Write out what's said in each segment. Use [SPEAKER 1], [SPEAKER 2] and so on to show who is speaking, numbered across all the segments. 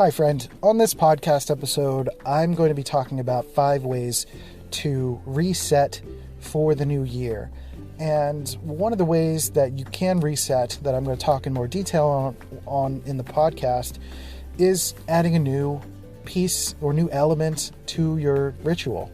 [SPEAKER 1] Hi, friend. On this podcast episode, I'm going to be talking about 5 ways to reset for the new year. And one of the ways that you can reset that I'm going to talk in more detail on in the podcast is adding a new piece or new element to your ritual,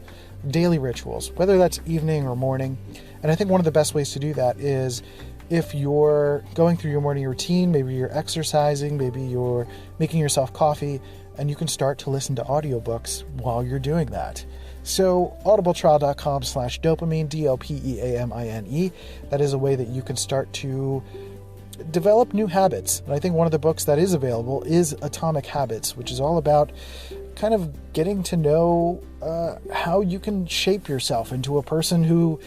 [SPEAKER 1] daily rituals, whether that's evening or morning. And I think one of the best ways to do that is if you're going through your morning routine, maybe you're exercising, maybe you're making yourself coffee, and you can start to listen to audiobooks while you're doing that. So audibletrial.com/dopamine, DOPEAMINE, that is a way that you can start to develop new habits. And I think one of the books that is available is Atomic Habits, which is all about kind of getting to know how you can shape yourself into a person who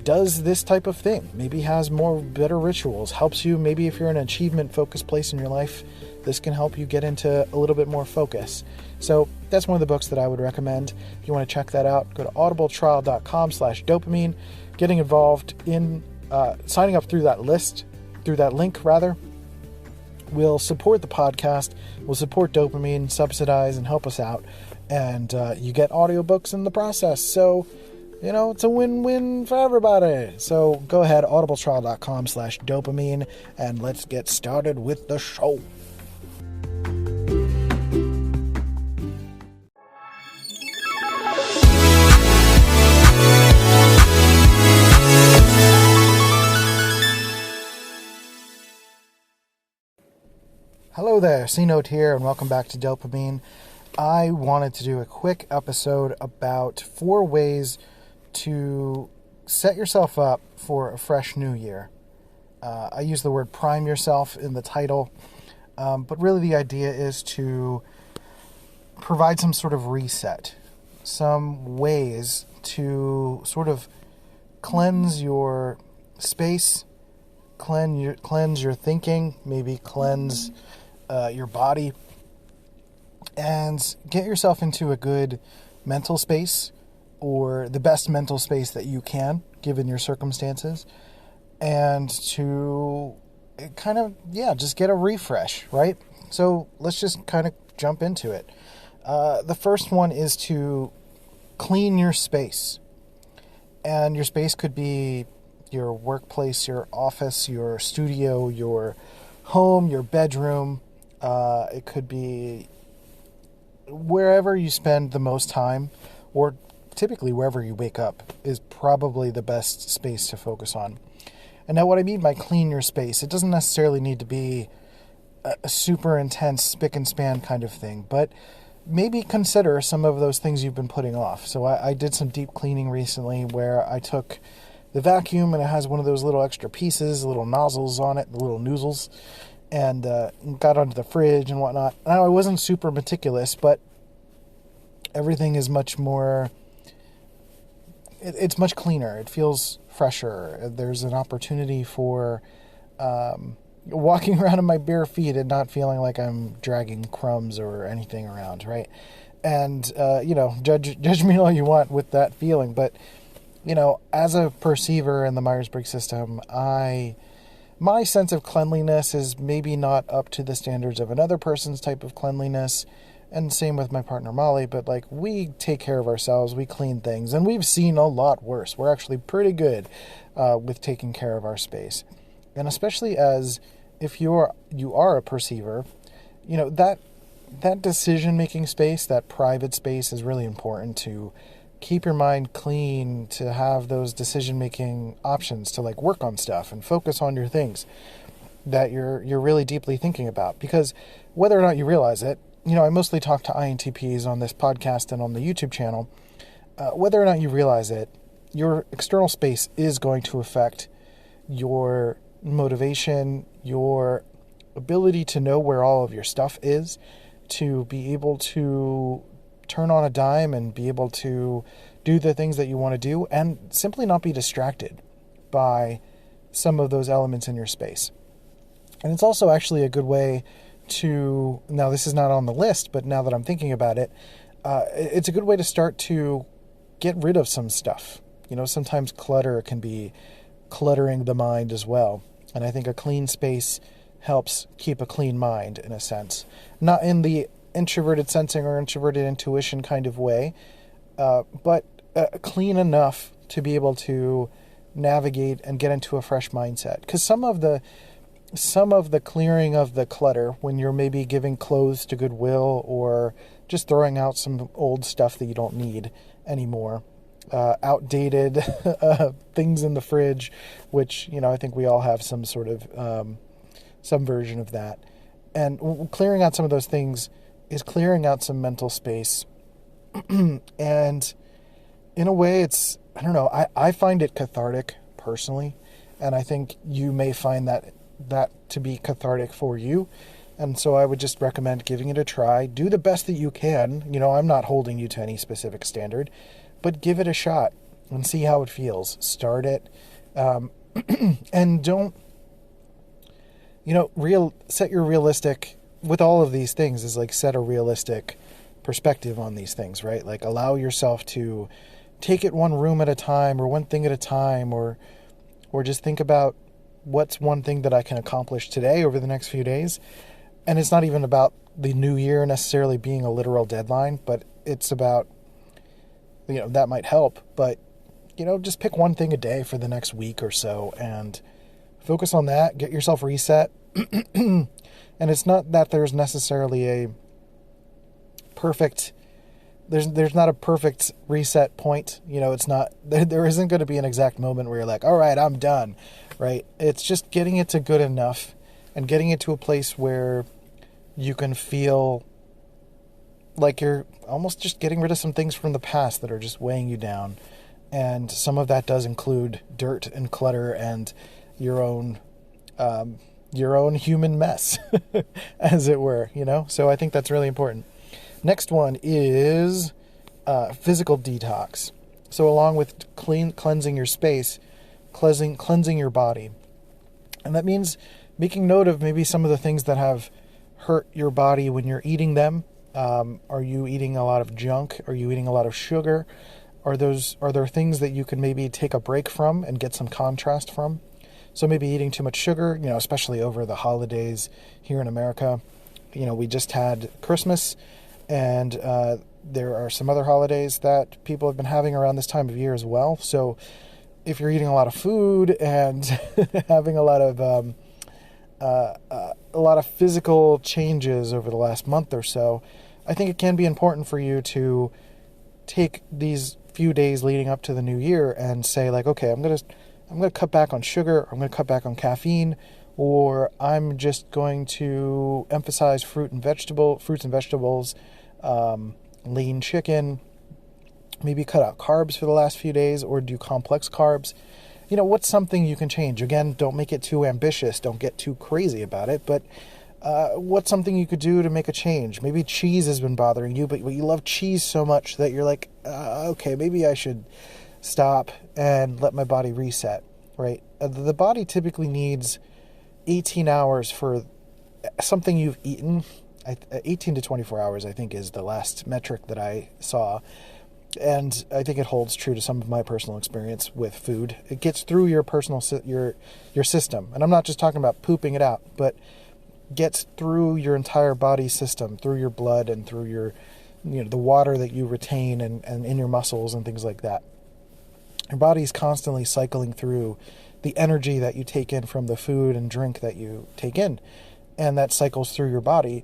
[SPEAKER 1] does this type of thing, maybe has better rituals, helps you, maybe if you're in an achievement focused place in your life, this can help you get into a little bit more focus. So that's one of the books that I would recommend. If you want to check that out, go to audibletrial.com/dopamine. Getting involved in signing up through that link will support the podcast, will support Dopamine, subsidize and help us out. And you get audiobooks in the process. So it's a win-win for everybody. So go ahead, audibletrial.com/dopamine, and let's get started with the show. Hello there, C.Note here, and welcome back to Dopamine. I wanted to do a quick episode about 4 ways to set yourself up for a fresh new year. I use the word prime yourself in the title, but really the idea is to provide some sort of reset, some ways to sort of cleanse your space, cleanse your thinking, maybe cleanse your body, and get yourself into a good mental space, or the best mental space that you can, given your circumstances, and to kind of, just get a refresh, right? So let's just kind of jump into it. The first one is to clean your space. And your space could be your workplace, your office, your studio, your home, your bedroom. It could be wherever you spend the most time, or typically wherever you wake up is probably the best space to focus on. And now what I mean by clean your space, it doesn't necessarily need to be a super intense spick and span kind of thing, but maybe consider some of those things you've been putting off. So I did some deep cleaning recently where I took the vacuum, and it has one of those little extra pieces, little nozzles on it, the little noozles, and got onto the fridge and whatnot. Now, I wasn't super meticulous, but everything is much more... It's much cleaner. It feels fresher. There's an opportunity for walking around in my bare feet and not feeling like I'm dragging crumbs or anything around, right? And, judge me all you want with that feeling. But, as a perceiver in the Myers-Briggs system, my sense of cleanliness is maybe not up to the standards of another person's type of cleanliness. And same with my partner Molly, but we take care of ourselves, we clean things, and we've seen a lot worse. We're actually pretty good with taking care of our space. And especially as if you are a perceiver, that decision-making space, that private space is really important to keep your mind clean, to have those decision-making options to work on stuff and focus on your things that you're really deeply thinking about. Because whether or not you realize it, I mostly talk to INTPs on this podcast and on the YouTube channel. Whether or not you realize it, your external space is going to affect your motivation, your ability to know where all of your stuff is, to be able to turn on a dime and be able to do the things that you want to do, and simply not be distracted by some of those elements in your space. And it's also actually a good way to, now this is not on the list, but now that I'm thinking about it, it's a good way to start to get rid of some stuff. Sometimes clutter can be cluttering the mind as well. And I think a clean space helps keep a clean mind, in a sense. Not in the introverted sensing or introverted intuition kind of way, but clean enough to be able to navigate and get into a fresh mindset. Because some of the clearing of the clutter, when you're maybe giving clothes to Goodwill or just throwing out some old stuff that you don't need anymore, outdated things in the fridge, which, I think we all have some sort of some version of that. And clearing out some of those things is clearing out some mental space. And in a way, I don't know, I find it cathartic personally, and I think you may find that to be cathartic for you. And so I would just recommend giving it a try. Do the best that you can. I'm not holding you to any specific standard, but give it a shot and see how it feels. Start it. And don't, set your realistic, with all of these things, is like set a realistic perspective on these things, right? Like allow yourself to take it one room at a time or one thing at a time, or just think about what's one thing that I can accomplish today over the next few days. And it's not even about the new year necessarily being a literal deadline, but it's about, that might help. But, just pick one thing a day for the next week or so and focus on that. Get yourself reset. And it's not that there's necessarily a perfect, there's not a perfect reset point. It's not, there isn't going to be an exact moment where you're like, all right, I'm done. Right? It's just getting it to good enough and getting it to a place where you can feel like you're almost just getting rid of some things from the past that are just weighing you down. And some of that does include dirt and clutter and your own human mess, as it were, So I think that's really important. Next one is physical detox. So along with cleansing your space, cleansing your body. And that means making note of maybe some of the things that have hurt your body when you're eating them. Are you eating a lot of junk? Are you eating a lot of sugar? Are there things that you can maybe take a break from and get some contrast from? So maybe eating too much sugar, especially over the holidays here in America. We just had Christmas, and there are some other holidays that people have been having around this time of year as well. So if you're eating a lot of food and having a lot of physical changes over the last month or so, I think it can be important for you to take these few days leading up to the new year and say, like, okay, I'm gonna cut back on sugar, I'm gonna cut back on caffeine, or I'm just going to emphasize fruits and vegetables, lean chicken. Maybe cut out carbs for the last few days or do complex carbs. What's something you can change? Again, don't make it too ambitious. Don't get too crazy about it. But what's something you could do to make a change? Maybe cheese has been bothering you, but you love cheese so much that you're like, okay, maybe I should stop and let my body reset, right? The body typically needs 18 hours for something you've eaten. 18 to 24 hours, I think, is the last metric that I saw. And I think it holds true to some of my personal experience with food. It gets through your your system. And I'm not just talking about pooping it out, but gets through your entire body system, through your blood and through your, the water that you retain and in your muscles and things like that. Your body's constantly cycling through the energy that you take in from the food and drink that you take in. And that cycles through your body.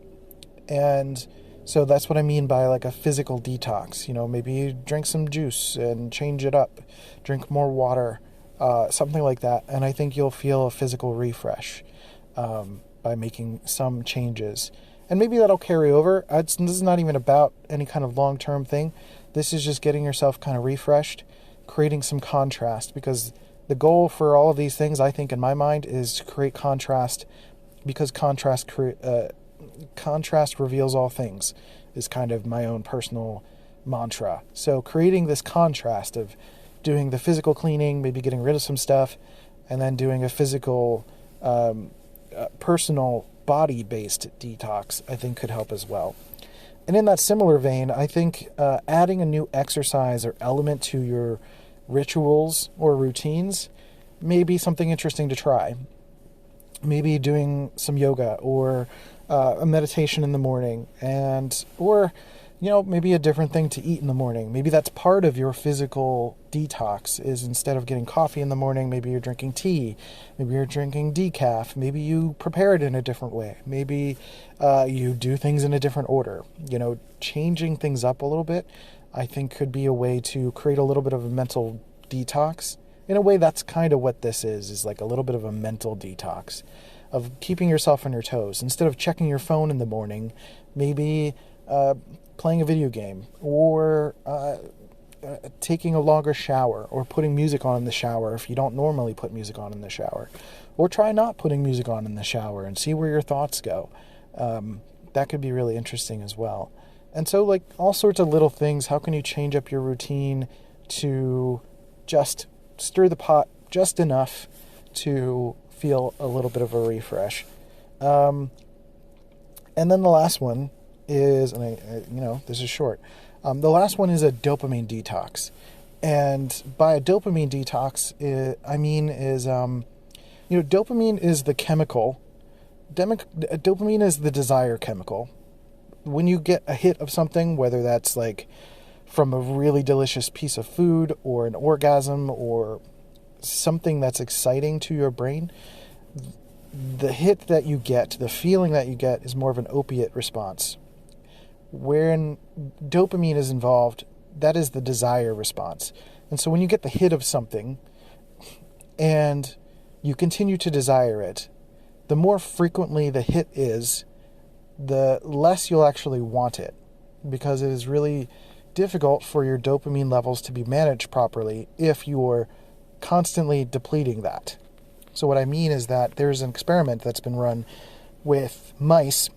[SPEAKER 1] And so that's what I mean by like a physical detox. Maybe you drink some juice and change it up, drink more water, something like that. And I think you'll feel a physical refresh by making some changes. And maybe that'll carry over. This is not even about any kind of long-term thing. This is just getting yourself kind of refreshed, creating some contrast, because the goal for all of these things, I think in my mind, is to create contrast, because contrast reveals all things, is kind of my own personal mantra. So creating this contrast of doing the physical cleaning, maybe getting rid of some stuff, and then doing a physical, personal body-based detox, I think could help as well. And in that similar vein, I think adding a new exercise or element to your rituals or routines may be something interesting to try. Maybe doing some yoga or a meditation in the morning, or maybe a different thing to eat in the morning. Maybe that's part of your physical detox, is instead of getting coffee in the morning, maybe you're drinking tea, maybe you're drinking decaf, maybe you prepare it in a different way, maybe you do things in a different order. Changing things up a little bit, I think, could be a way to create a little bit of a mental detox. In a way, that's kind of what this is like a little bit of a mental detox of keeping yourself on your toes. Instead of checking your phone in the morning, maybe playing a video game, or taking a longer shower, or putting music on in the shower if you don't normally put music on in the shower, or try not putting music on in the shower and see where your thoughts go. That could be really interesting as well. And so, like, all sorts of little things. How can you change up your routine to just stir the pot just enough to feel a little bit of a refresh? And then the last one is, and this is short. The last one is a dopamine detox. And by a dopamine detox, dopamine is the chemical. Dopamine is the desire chemical. When you get a hit of something, whether that's like from a really delicious piece of food, or an orgasm, or something that's exciting to your brain, the hit that you get, the feeling that you get, is more of an opiate response. When dopamine is involved, that is the desire response. And so when you get the hit of something and you continue to desire it, the more frequently the hit is, the less you'll actually want it, because it is really difficult for your dopamine levels to be managed properly if you're constantly depleting that. So what I mean is that there's an experiment that's been run with mice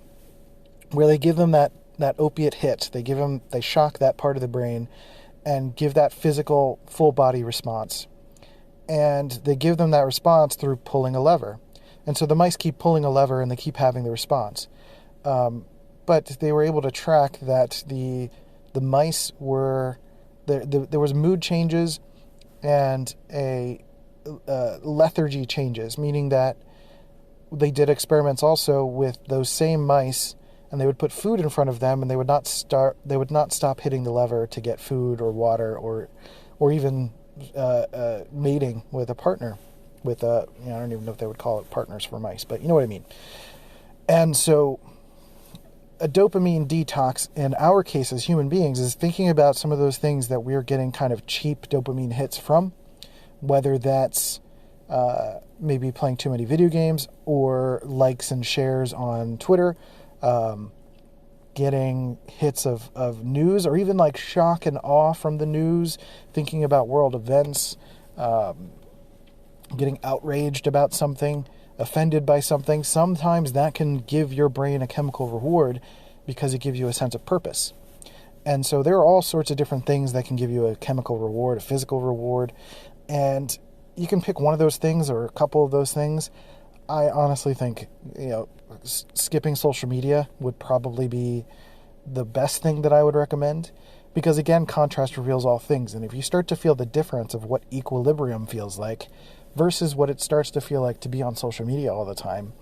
[SPEAKER 1] where they give them that opiate hit. They shock that part of the brain and give that physical full body response. And they give them that response through pulling a lever. And so the mice keep pulling a lever and they keep having the response. But they were able to track that the mice were, there was mood changes and a lethargy changes, meaning that they did experiments also with those same mice, and they would put food in front of them, and they would not stop hitting the lever to get food or water, or even mating with a partner, with I don't even know if they would call it partners for mice, but you know what I mean. And so a dopamine detox in our case as human beings is thinking about some of those things that we're getting kind of cheap dopamine hits from, whether that's maybe playing too many video games, or likes and shares on Twitter, getting hits of news, or even like shock and awe from the news, thinking about world events, getting outraged about something, offended by something. Sometimes that can give your brain a chemical reward because it gives you a sense of purpose. And so there are all sorts of different things that can give you a chemical reward, a physical reward, and you can pick one of those things or a couple of those things. I honestly think, skipping social media would probably be the best thing that I would recommend, because again, contrast reveals all things. And if you start to feel the difference of what equilibrium feels like versus what it starts to feel like to be on social media all the time,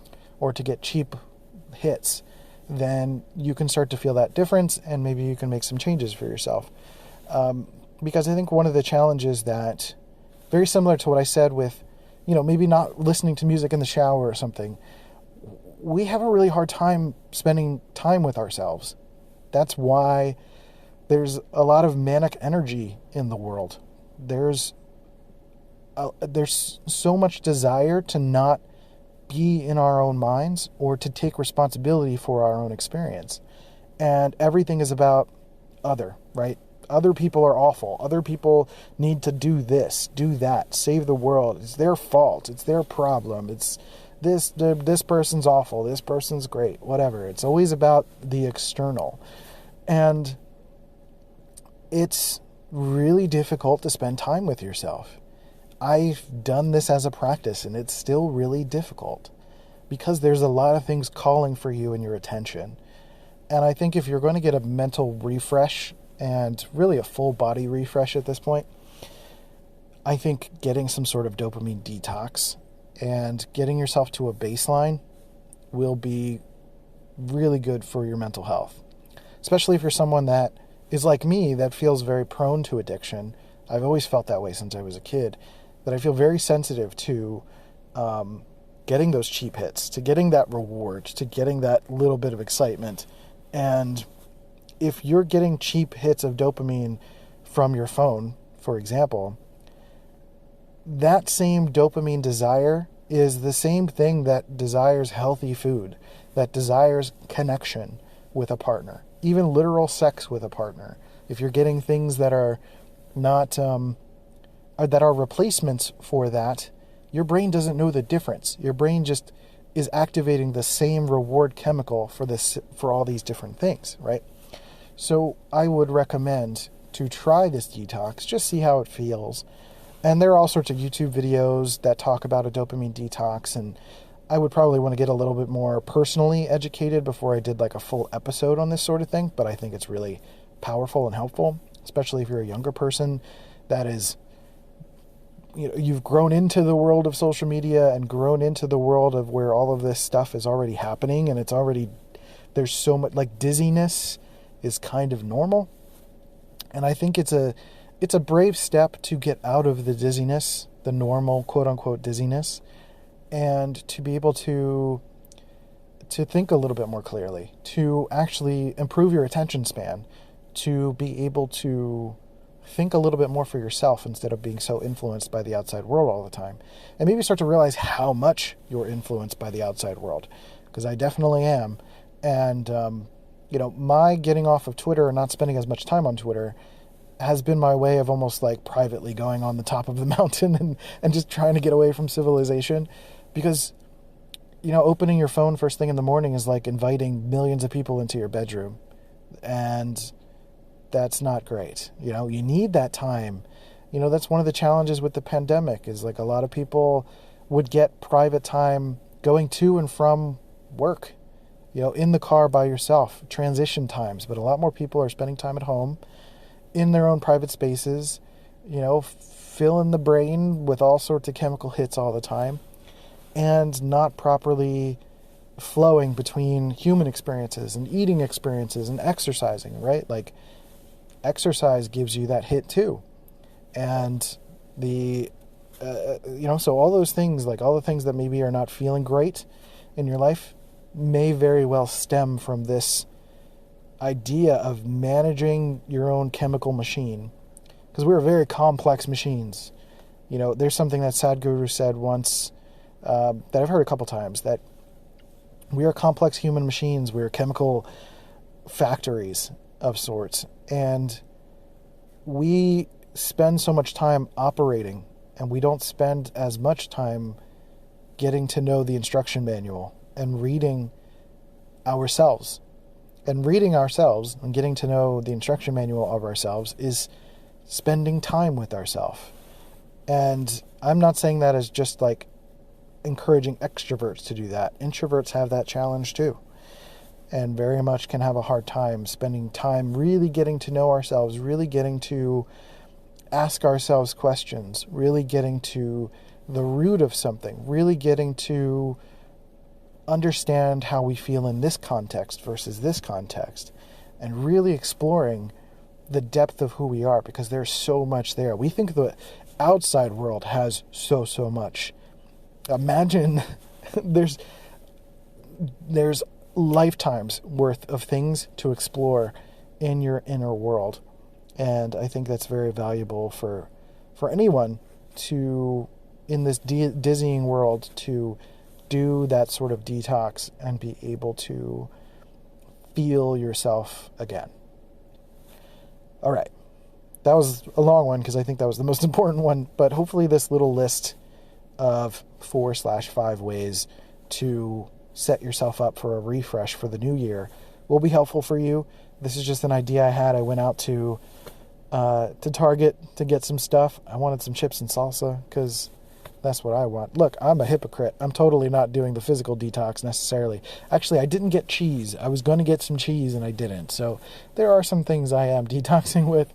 [SPEAKER 1] or to get cheap hits, then you can start to feel that difference, and maybe you can make some changes for yourself. Because I think one of the challenges that, very similar to what I said with, maybe not listening to music in the shower or something, we have a really hard time spending time with ourselves. That's why there's a lot of manic energy in the world. There's so much desire to not be in our own minds, or to take responsibility for our own experience. And everything is about other, right? Other people are awful. Other people need to do this, do that, save the world. It's their fault. It's their problem. It's this person's awful. This person's great. Whatever. It's always about the external. And it's really difficult to spend time with yourself. I've done this as a practice, and it's still really difficult because there's a lot of things calling for you and your attention. And I think if you're going to get a mental refresh, and really a full body refresh at this point, I think getting some sort of dopamine detox and getting yourself to a baseline will be really good for your mental health. Especially if you're someone that is like me, that feels very prone to addiction. I've always felt that way since I was a kid, that I feel very sensitive to getting those cheap hits, to getting that reward, to getting that little bit of excitement. And if you're getting cheap hits of dopamine from your phone, for example, that same dopamine desire is the same thing that desires healthy food, that desires connection with a partner, even literal sex with a partner. If you're getting things that are not, that are replacements for that, your brain doesn't know the difference. Your brain just is activating the same reward chemical for all these different things, right? So I would recommend to try this detox, just see how it feels. And there are all sorts of YouTube videos that talk about a dopamine detox, and I would probably want to get a little bit more personally educated before I did like a full episode on this sort of thing, but I think it's really powerful and helpful, especially if you're a younger person that is, you've grown into the world of social media and grown into the world of where all of this stuff is already happening, and there's so much, like, dizziness is kind of normal. And I think it's a brave step to get out of the dizziness, the normal quote unquote dizziness, and to be able to think a little bit more clearly, to actually improve your attention span, to be able to think a little bit more for yourself instead of being so influenced by the outside world all the time. And maybe start to realize how much you're influenced by the outside world, because I definitely am. And, my getting off of Twitter and not spending as much time on Twitter has been my way of almost like privately going on the top of the mountain and just trying to get away from civilization. Because, opening your phone first thing in the morning is like inviting millions of people into your bedroom. And that's not great. You need that time. That's one of the challenges with the pandemic, is like a lot of people would get private time going to and from work, in the car by yourself, transition times. But a lot more people are spending time at home in their own private spaces, filling the brain with all sorts of chemical hits all the time, and not properly flowing between human experiences and eating experiences and exercising, right? Like, exercise gives you that hit too. And so all those things, like all the things that maybe are not feeling great in your life, may very well stem from this idea of managing your own chemical machine. Because we're very complex machines. There's something that Sadhguru said once, that I've heard a couple times, that we are complex human machines. We're chemical factories of sorts. And we spend so much time operating, and we don't spend as much time getting to know the instruction manual and reading ourselves. And reading ourselves and getting to know the instruction manual of ourselves is spending time with ourselves. And I'm not saying that as just like encouraging extroverts to do that. Introverts have that challenge too, and very much can have a hard time spending time really getting to know ourselves, really getting to ask ourselves questions, really getting to the root of something, really getting to understand how we feel in this context versus this context, and really exploring the depth of who we are, because there's so much there. We think the outside world has so much. Imagine there's lifetimes worth of things to explore in your inner world. And I think that's very valuable for anyone to, in this dizzying world, to do that sort of detox and be able to feel yourself again. All right. That was a long one because I think that was the most important one, but hopefully this little list of 4/5 ways to set yourself up for a refresh for the new year will be helpful for you. This is just an idea I had. I went out to Target to get some stuff. I wanted some chips and salsa because that's what I want. Look, I'm a hypocrite. I'm totally not doing the physical detox necessarily. Actually, I didn't get cheese. I was going to get some cheese and I didn't. So there are some things I am detoxing with.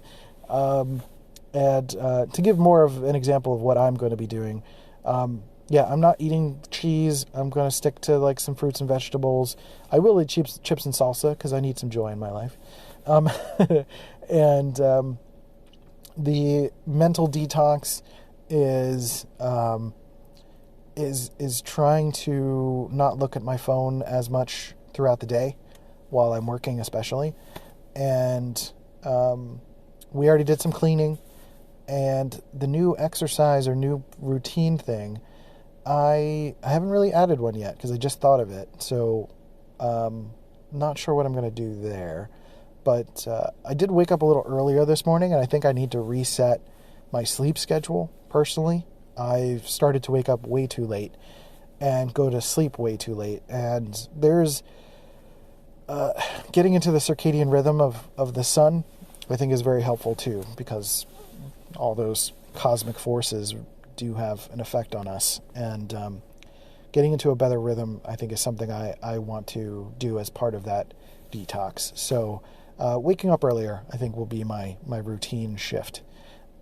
[SPEAKER 1] And to give more of an example of what I'm going to be doing, yeah, I'm not eating cheese. I'm going to stick to like some fruits and vegetables. I will eat chips and salsa because I need some joy in my life. Um, and the mental detox is trying to not look at my phone as much throughout the day while I'm working, especially. And we already did some cleaning, and the new exercise or new routine thing, I haven't really added one yet because I just thought of it. So not sure what I'm going to do there. But I did wake up a little earlier this morning, and I think I need to reset my sleep schedule personally. I've started to wake up way too late and go to sleep way too late. And there's getting into the circadian rhythm of the sun, I think is very helpful too, because all those cosmic forces do have an effect on us. And getting into a better rhythm, I think, is something I want to do as part of that detox. So waking up earlier, I think, will be my routine shift.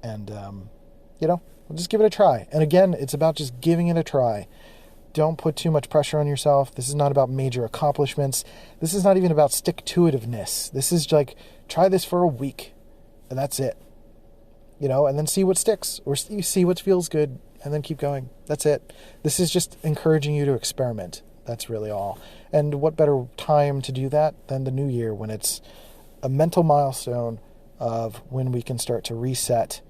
[SPEAKER 1] And, we'll just give it a try. And again, it's about just giving it a try. Don't put too much pressure on yourself. This is not about major accomplishments. This is not even about stick-to-itiveness. This is like, try this for a week, and that's it. And then see what sticks, or you see what feels good, and then keep going. That's it. This is just encouraging you to experiment. That's really all. And what better time to do that than the new year, when it's a mental milestone of when we can start to reset.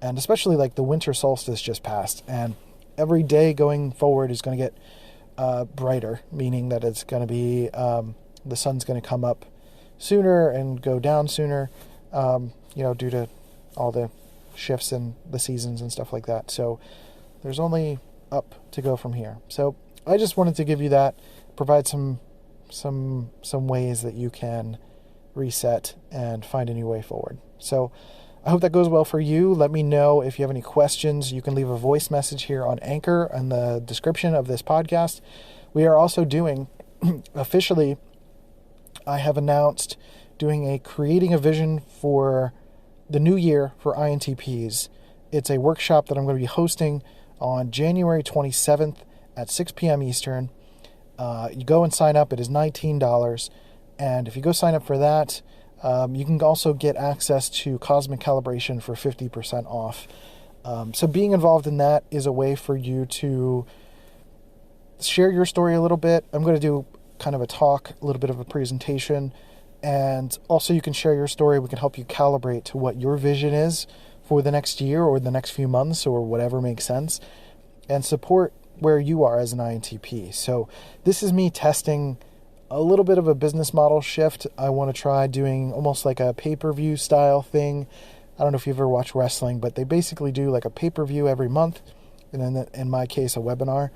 [SPEAKER 1] And especially like the winter solstice just passed, and every day going forward is going to get brighter, meaning that it's going to be, the sun's going to come up sooner and go down sooner, due to all the shifts in the seasons and stuff like that. So there's only up to go from here. So I just wanted to give you that, provide some ways that you can reset and find a new way forward. So I hope that goes well for you. Let me know if you have any questions. You can leave a voice message here on Anchor in the description of this podcast. We are also doing, officially, I have announced doing creating a vision for the new year for INTPs. It's a workshop that I'm going to be hosting on January 27th at 6 p.m. Eastern. You go and sign up. It is $19. And if you go sign up for that, you can also get access to Cosmic Calibration for 50% off. So being involved in that is a way for you to share your story a little bit. I'm going to do kind of a talk, a little bit of a presentation, and also you can share your story. We can help you calibrate to what your vision is for the next year or the next few months or whatever makes sense, and support where you are as an INTP. So this is me testing a little bit of a business model shift. I want to try doing almost like a pay-per-view style thing. I don't know if you've ever watched wrestling, but they basically do like a pay-per-view every month, and then in my case a webinar,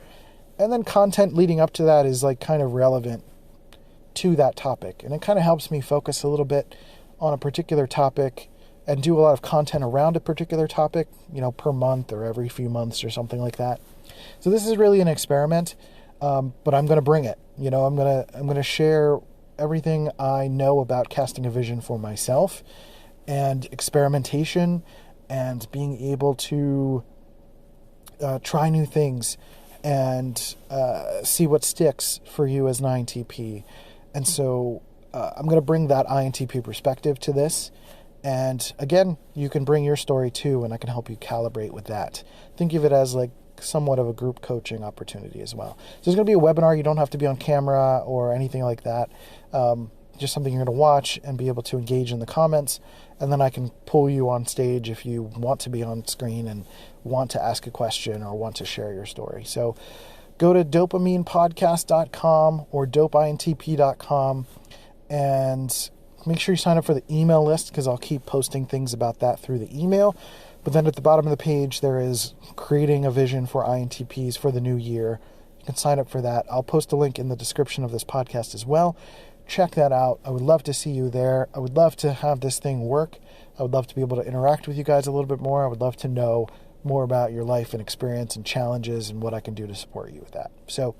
[SPEAKER 1] and then content leading up to that is like kind of relevant to that topic, and it kind of helps me focus a little bit on a particular topic and do a lot of content around a particular topic, per month or every few months or something like that. So this is really an experiment, but I'm going to bring it. I'm going to share everything I know about casting a vision for myself and experimentation and being able to try new things and see what sticks for you as an INTP. And so I'm going to bring that INTP perspective to this. And again, you can bring your story too, and I can help you calibrate with that. Think of it as like somewhat of a group coaching opportunity as well. So there's going to be a webinar. You don't have to be on camera or anything like that. Just something you're going to watch and be able to engage in the comments. And then I can pull you on stage if you want to be on screen and want to ask a question or want to share your story. So go to dopaminepodcast.com or dopeintp.com and make sure you sign up for the email list, because I'll keep posting things about that through the email. But then at the bottom of the page, there is creating a vision for INTPs for the new year. You can sign up for that. I'll post a link in the description of this podcast as well. Check that out. I would love to see you there. I would love to have this thing work. I would love to be able to interact with you guys a little bit more. I would love to know more about your life and experience and challenges and what I can do to support you with that. So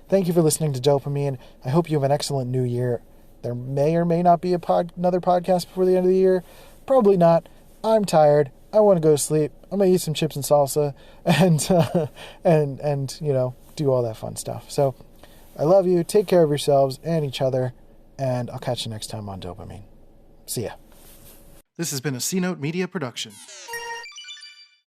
[SPEAKER 1] thank you for listening to Dopamine. I hope you have an excellent new year. There may or may not be another podcast before the end of the year. Probably not. I'm tired. I want to go to sleep. I'm going to eat some chips and salsa and do all that fun stuff. So I love you. Take care of yourselves and each other. And I'll catch you next time on Dopamine. See ya. This has been a C.Note Media production.